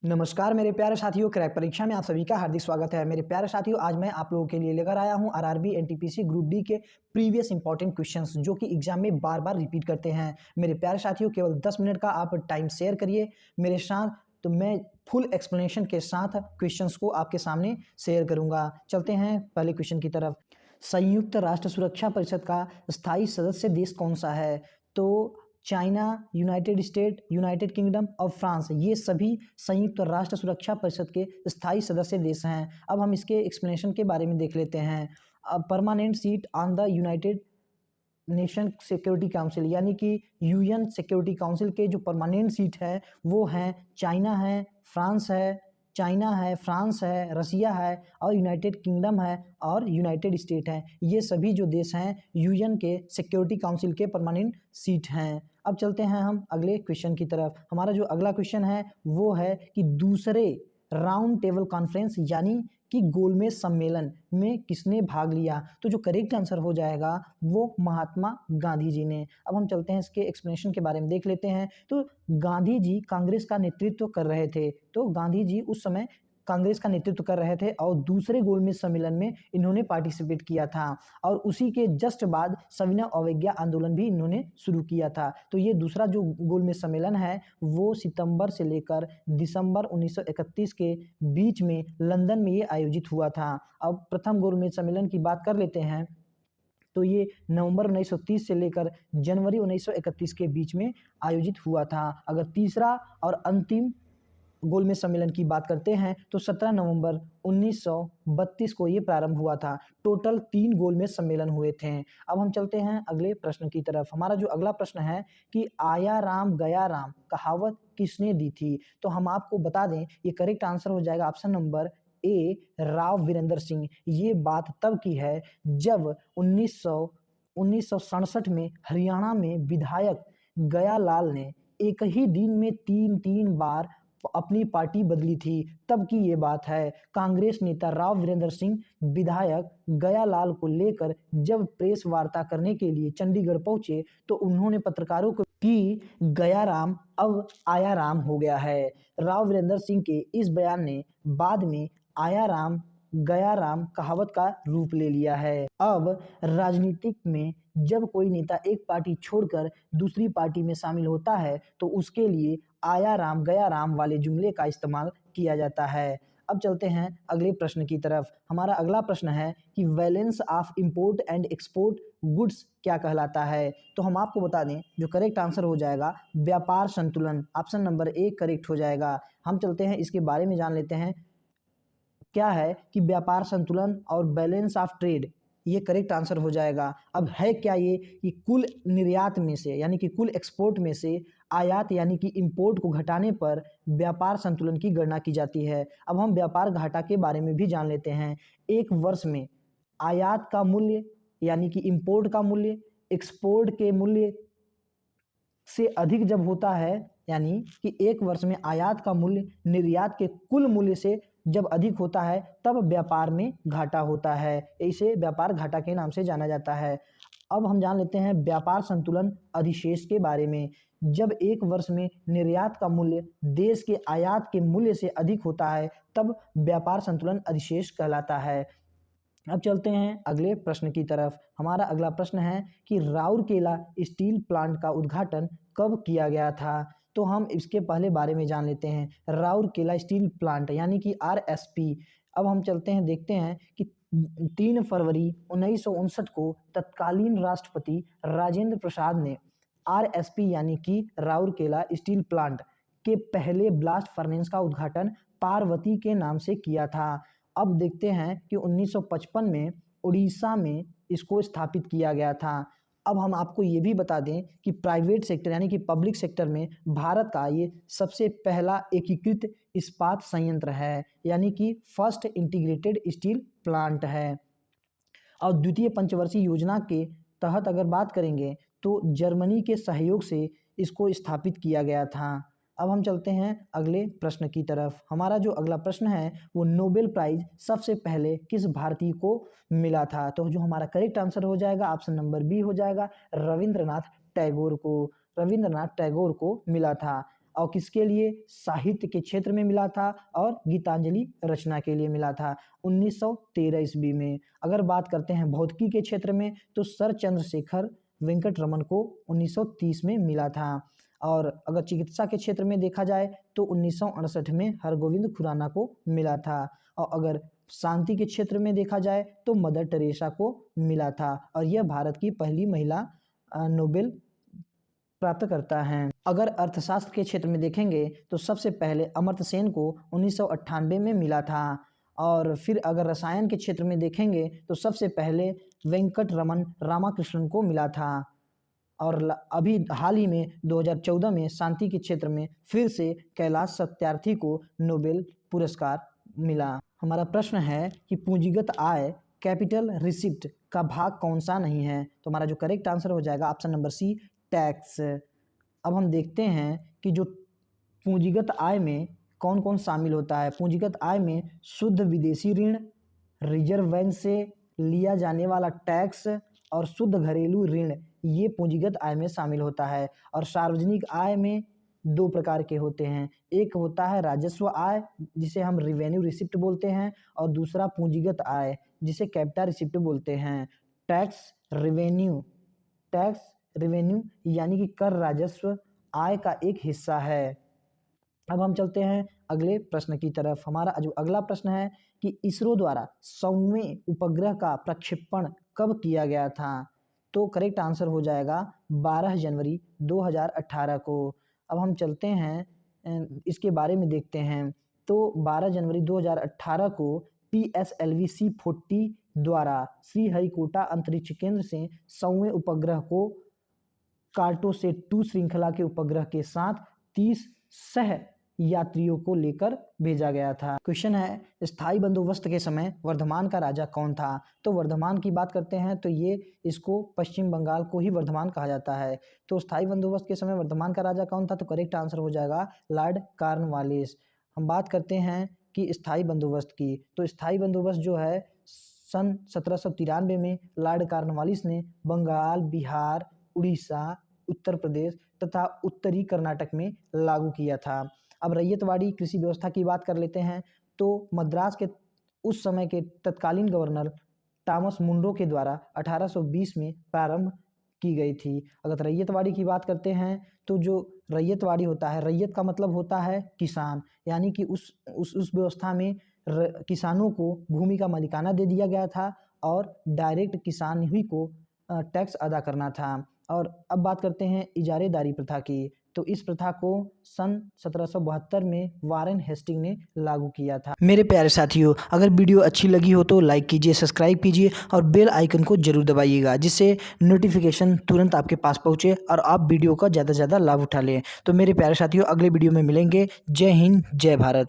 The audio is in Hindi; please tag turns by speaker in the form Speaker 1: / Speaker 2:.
Speaker 1: नमस्कार मेरे प्यारे साथियों, क्रैक परीक्षा में आप सभी का हार्दिक स्वागत है। मेरे प्यारे साथियों, आज मैं आप लोगों के लिए लेकर आया हूं आरआरबी एनटीपीसी ग्रुप डी के प्रीवियस इंपॉर्टेंट क्वेश्चंस जो कि एग्जाम में बार बार रिपीट करते हैं। मेरे प्यारे साथियों, केवल 10 मिनट का आप टाइम शेयर करिए मेरे साथ, तो मैं फुल एक्सप्लेनेशन के साथ क्वेश्चंस को आपके सामने शेयर करूंगा। चलते हैं पहले क्वेश्चन की तरफ। संयुक्त राष्ट्र सुरक्षा परिषद का स्थायी सदस्य देश कौन सा है? तो China, United state, United kingdom और फ्रांस, ये सभी संयुक्त राष्ट्र सुरक्षा परिषद के स्थायी सदस्य देश हैं। अब हम इसके एक्सप्लेनेशन के बारे में देख लेते हैं। Permanent seat on the United nation security council, यानी कि यूएन सिक्योरिटी काउंसिल के जो परमानेंट सीट है वो हैं चाइना है, फ्रांस है, चाइना है, फ्रांस है, रसिया है और यूनाइटेड किंगडम है और यूनाइटेड स्टेट है। ये सभी जो देश हैं यूएन के सिक्योरिटी काउंसिल के परमानेंट सीट हैं। अब चलते हैं हम अगले क्वेश्चन की तरफ। हमारा जो अगला क्वेश्चन है वो है कि दूसरे राउंड टेबल कॉन्फ्रेंस यानी कि गोलमेज सम्मेलन में किसने भाग लिया? तो जो करेक्ट आंसर हो जाएगा वो महात्मा गांधी जी ने। अब हम चलते हैं इसके एक्सप्लेनेशन के बारे में देख लेते हैं। तो गांधी जी कांग्रेस का नेतृत्व कर रहे थे, तो गांधी जी उस समय कांग्रेस का नेतृत्व कर रहे थे और दूसरे गोलमेज सम्मेलन में इन्होंने पार्टिसिपेट किया था और उसी के जस्ट बाद सविनय अवज्ञा आंदोलन भी इन्होंने शुरू किया था। तो ये दूसरा जो गोलमेज सम्मेलन है वो सितंबर से लेकर दिसंबर 1931 के बीच में लंदन में ये आयोजित हुआ था। अब प्रथम गोलमेज सम्मेलन की बात कर लेते हैं, तो ये नवंबर 1930 से लेकर जनवरी 1931 के बीच में आयोजित हुआ था। अगर तीसरा और अंतिम गोलमेज सम्मेलन की बात करते हैं तो 17 नवंबर 1932 को ये प्रारंभ हुआ था। टोटल 3 गोलमेज सम्मेलन हुए थे। अब हम चलते हैं अगले प्रश्न की तरफ। हमारा जो अगला प्रश्न है कि आया राम गया राम कहावत किसने दी थी? तो हम आपको बता दें ये करेक्ट आंसर हो जाएगा option number A, Rao Virendra Singh. ये बात तब की है जब 1967 में हरियाणा में विधायक गया लाल ने एक ही दिन में 3 बार अपनी पार्टी बदली थी, तब की ये बात है। कांग्रेस नेता राव वीरेंद्र सिंह विधायक गयालाल को लेकर जब प्रेस वार्ता करने के लिए चंडीगढ़ पहुंचे तो उन्होंने पत्रकारों को कि गया राम अब आया राम हो गया है। राव वीरेंद्र सिंह के इस बयान ने बाद में आया राम गया राम कहावत का रूप ले लिया है। अब राजनीतिक में जब कोई नेता एक पार्टी छोड़कर दूसरी पार्टी में शामिल होता है तो उसके लिए आया राम गया राम वाले जुमले का इस्तेमाल किया जाता है। अब चलते हैं अगले प्रश्न की तरफ। हमारा अगला प्रश्न है कि balance of import and export goods क्या कहलाता है? तो हम आपको बता दें जो करेक्ट आंसर हो जाएगा व्यापार संतुलन, ऑप्शन नंबर ए करेक्ट हो जाएगा। हम चलते हैं इसके बारे में जान लेते हैं क्या है कि व्यापार संतुलन और बैलेंस ऑफ ट्रेड, ये करेक्ट आंसर हो जाएगा। अब है क्या ये कि कुल निर्यात में से यानी कि कुल एक्सपोर्ट में से आयात यानी कि इंपोर्ट को घटाने पर व्यापार संतुलन की गणना की जाती है। अब हम व्यापार घाटा के बारे में भी जान लेते हैं। एक वर्ष में आयात का मूल्य यानी कि इंपोर्ट का मूल्य एक्सपोर्ट के मूल्य से अधिक जब होता है, यानी कि एक वर्ष में आयात का मूल्य निर्यात के कुल मूल्य से जब अधिक होता है तब व्यापार में घाटा होता है। इसे व्यापार घाटा के नाम से जाना जाता है। अब हम जान लेते हैं व्यापार संतुलन अधिशेष के बारे में। जब एक वर्ष में निर्यात का मूल्य देश के आयात के मूल्य से अधिक होता है तब व्यापार संतुलन अधिशेष कहलाता है। अब चलते हैं अगले प्रश्न की तरफ। हमारा अगला प्रश्न है कि राउरकेला स्टील प्लांट का उद्घाटन कब किया गया था? तो हम इसके पहले बारे में जान लेते हैं। राउरकेला स्टील प्लांट यानी कि आरएसपी। अब हम चलते हैं देखते हैं कि 3 फरवरी 1959 को तत्कालीन राष्ट्रपति राजेंद्र प्रसाद ने आरएसपी यानी कि राउरकेला स्टील प्लांट के पहले ब्लास्ट फर्नेस का उद्घाटन पार्वती के नाम से किया था। अब देखते हैं कि 1955 में उड़ीसा में इसको स्थापित किया गया था। अब हम आपको ये भी बता दें कि प्राइवेट सेक्टर यानी कि पब्लिक सेक्टर में भारत का ये सबसे पहला एकीकृत इस्पात संयंत्र है, यानी कि फर्स्ट इंटीग्रेटेड स्टील प्लांट है। और द्वितीय पंचवर्षीय योजना के तहत अगर बात करेंगे तो जर्मनी के सहयोग से इसको स्थापित किया गया था। अब हम चलते हैं अगले प्रश्न की तरफ। हमारा जो अगला प्रश्न है वो नोबेल प्राइज सबसे पहले किस भारतीय को मिला था? तो जो हमारा करेक्ट आंसर हो जाएगा ऑप्शन नंबर बी हो जाएगा, रविंद्रनाथ टैगोर को। रविंद्रनाथ टैगोर को मिला था। और किसके लिए? साहित्य के क्षेत्र में मिला था और गीतांजलि रचना के लिए मिला था 1913 ईस्वी में। अगर बात करते हैं भौतिकी के क्षेत्र में तो सर चंद्रशेखर वेंकट रमन को 1930 में मिला था। और अगर चिकित्सा के क्षेत्र में देखा जाए तो 1968 में हरगोविंद खुराना को मिला था। और अगर शांति के क्षेत्र में देखा जाए तो मदर टेरेसा को मिला था और यह भारत की पहली महिला नोबेल प्राप्त करता है। अगर अर्थशास्त्र के क्षेत्र में देखेंगे तो सबसे पहले अमर्त्य सेन को 1998 में मिला था। और फिर अगर रसायन के क्षेत्र में देखेंगे तो सबसे पहले वेंकट रमन रामाकृष्णन को मिला था। और अभी हाल ही में 2014 में शांति के क्षेत्र में फिर से कैलाश सत्यार्थी को नोबेल पुरस्कार मिला। हमारा प्रश्न है कि पूंजीगत आय कैपिटल रिसिप्ट का भाग कौन सा नहीं है? तो हमारा जो करेक्ट आंसर हो जाएगा ऑप्शन नंबर सी, टैक्स। अब हम देखते हैं कि जो पूंजीगत आय में कौन कौन शामिल होता है। पूंजीगत आय में शुद्ध विदेशी ऋण, रिजर्व बैंक से लिया जाने वाला टैक्स और शुद्ध घरेलू ऋण, ये पूंजीगत आय में शामिल होता है। और सार्वजनिक आय में दो प्रकार के होते हैं, एक होता है राजस्व आय जिसे हम रिवेन्यू रिसिप्ट बोलते हैं और दूसरा पूंजीगत आय जिसे कैपिटल रिसिप्ट बोलते हैं। टैक्स रेवेन्यू यानी कि कर राजस्व आय का एक हिस्सा है। अब हम चलते हैं अगले प्रश्न की तरफ। हमारा जो अगला प्रश्न है कि इसरो द्वारा 100वें उपग्रह का प्रक्षेपण कब किया गया था? तो करेक्ट आंसर हो जाएगा 12 जनवरी 2018 को। अब हम चलते हैं इसके बारे में देखते हैं। तो 12 जनवरी 2018 को PSLV C40 द्वारा श्रीहरिकोटा अंतरिक्ष केंद्र से 100वें उपग्रह को कार्टोसेट 2 श्रृंखला के उपग्रह के साथ 30 सह यात्रियों को लेकर भेजा गया था। क्वेश्चन है स्थायी बंदोबस्त के समय वर्धमान का राजा कौन था? तो वर्धमान की बात करते हैं तो ये इसको पश्चिम बंगाल को ही वर्धमान कहा जाता है। तो स्थायी बंदोबस्त के समय वर्धमान का राजा कौन था? तो करेक्ट आंसर हो जाएगा लॉर्ड कॉर्नवालिस। हम बात करते हैं कि स्थायी बंदोबस्त की, तो स्थायी बंदोबस्त जो है सन 1793 में लॉर्ड कॉर्नवालिस ने बंगाल, बिहार, उड़ीसा, उत्तर प्रदेश तथा उत्तरी कर्नाटक में लागू किया था। अब रैयतवाड़ी कृषि व्यवस्था की बात कर लेते हैं। तो मद्रास के उस समय के तत्कालीन गवर्नर टॉमस मुनरो के द्वारा 1820 में प्रारंभ की गई थी। अगर रैयतवाड़ी की बात करते हैं तो जो रैयतवाड़ी होता है, रैयत का मतलब होता है किसान, यानी कि उस व्यवस्था में किसानों को भूमि का मालिकाना दे दिया गया था और डायरेक्ट किसान ही को टैक्स अदा करना था। और अब बात करते हैं इजारेदारी प्रथा की। तो इस प्रथा को सन 1772 में वारेन हेस्टिंग ने लागू किया था। मेरे प्यारे साथियों, अगर वीडियो अच्छी लगी हो तो लाइक कीजिए, सब्सक्राइब कीजिए और बेल आइकन को जरूर दबाइएगा, जिससे नोटिफिकेशन तुरंत आपके पास पहुंचे और आप वीडियो का ज़्यादा से ज़्यादा लाभ उठा लें। तो मेरे प्यारे साथियों, अगले वीडियो में मिलेंगे। जय हिंद, जय भारत।